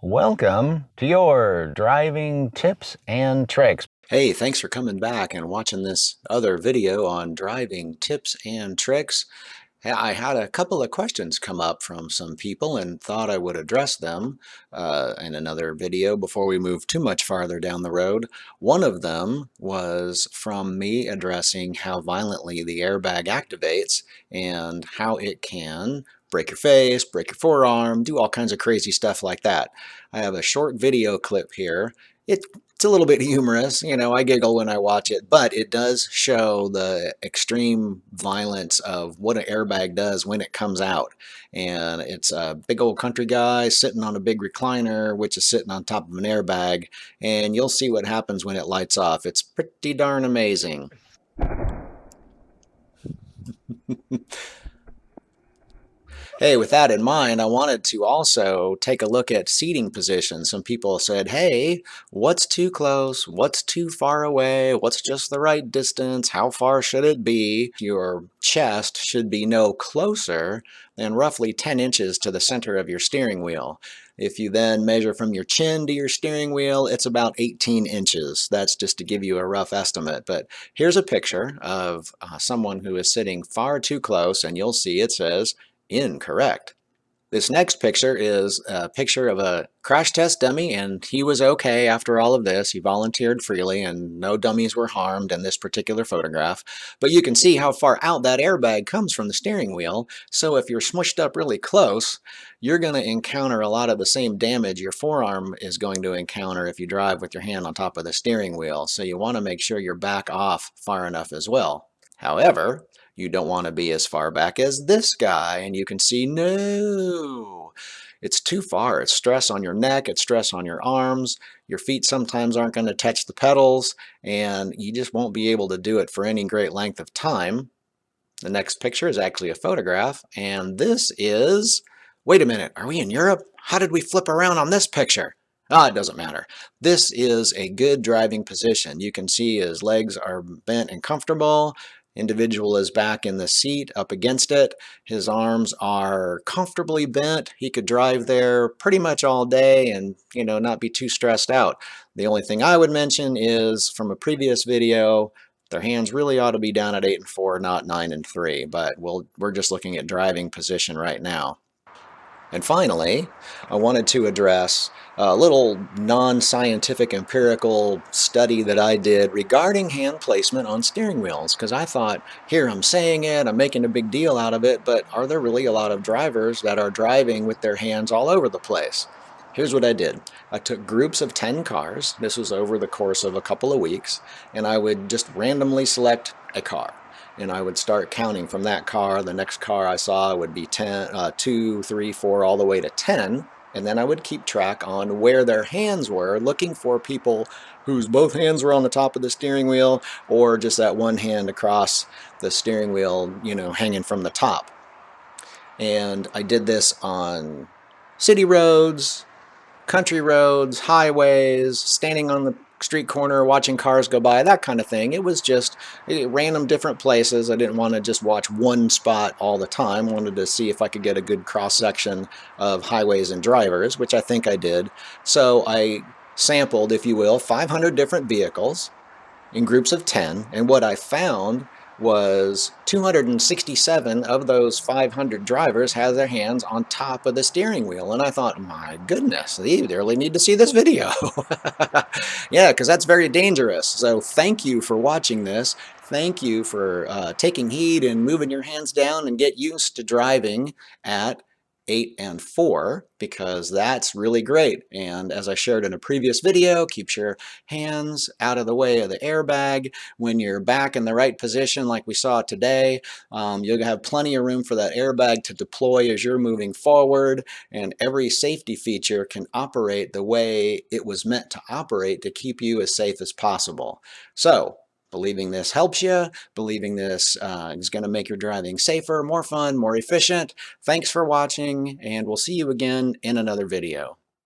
Welcome to your driving tips and tricks. Hey, thanks for coming back and watching this other video on driving tips and tricks. Hey, I had a couple of questions come up from some people and thought I would address them in another video before we move too much farther down the road. One of them was from me addressing how violently the airbag activates and how it can break your face, break your forearm, do all kinds of crazy stuff like that. I have a short video clip here. It's a little bit humorous, I giggle when I watch it, but it does show the extreme violence of what an airbag does when it comes out. And it's a big old country guy sitting on a big recliner, which is sitting on top of an airbag, and you'll see what happens when it lights off. It's pretty darn amazing. Hey, with that in mind, I wanted to also take a look at seating position. Some people said, hey, what's too close? What's too far away? What's just the right distance? How far should it be? Your chest should be no closer than roughly 10 inches to the center of your steering wheel. If you then measure from your chin to your steering wheel, it's about 18 inches. That's just to give you a rough estimate. But here's a picture of someone who is sitting far too close, and you'll see it says, incorrect. This next picture is a picture of a crash test dummy, and he was okay after all of this. He volunteered freely, and no dummies were harmed in this particular photograph. But you can see how far out that airbag comes from the steering wheel. So if you're smushed up really close, you're going to encounter a lot of the same damage your forearm is going to encounter if you drive with your hand on top of the steering wheel. So you want to make sure you're back off far enough as well. However, you don't want to be as far back as this guy, and you can see, no, it's too far. It's stress on your neck, it's stress on your arms. Your feet sometimes aren't going to touch the pedals, and you just won't be able to do it for any great length of time. The next picture is actually a photograph, and this is, wait a minute, are we in Europe? How did we flip around on this picture? Ah, it doesn't matter. This is a good driving position. You can see his legs are bent and comfortable. Individual is back in the seat up against it. His arms are comfortably bent. He could drive there pretty much all day and, not be too stressed out. The only thing I would mention is from a previous video, their hands really ought to be down at 8 and 4, not 9 and 3, but we're just looking at driving position right now. And finally, I wanted to address a little non-scientific empirical study that I did regarding hand placement on steering wheels, because I thought, here, I'm saying it, I'm making a big deal out of it, but are there really a lot of drivers that are driving with their hands all over the place? Here's what I did. I took groups of 10 cars. This was over the course of a couple of weeks, and I would just randomly select a car. And I would start counting from that car. The next car I saw would be 10, 2, 3, 4, all the way to 10. And then I would keep track on where their hands were, looking for people whose both hands were on the top of the steering wheel, or just that one hand across the steering wheel, hanging from the top. And I did this on city roads, country roads, highways, standing on the street corner watching cars go by, that kind of thing. It was just random different places. I didn't want to just watch one spot all the time. I wanted to see if I could get a good cross-section of highways and drivers, which I think I did. So I sampled, if you will, 500 different vehicles in groups of 10, and what I found was 267 of those 500 drivers had their hands on top of the steering wheel. And I thought, my goodness, they really need to see this video. Yeah, because that's very dangerous. So thank you for watching this. Thank you for taking heed and moving your hands down and get used to driving at 8 and 4, because that's really great. And as I shared in a previous video, keeps your hands out of the way of the airbag. When you're back in the right position like we saw today, you'll have plenty of room for that airbag to deploy as you're moving forward, and every safety feature can operate the way it was meant to operate to keep you as safe as possible. So believing this helps you, believing this is going to make your driving safer, more fun, more efficient. Thanks for watching, and we'll see you again in another video.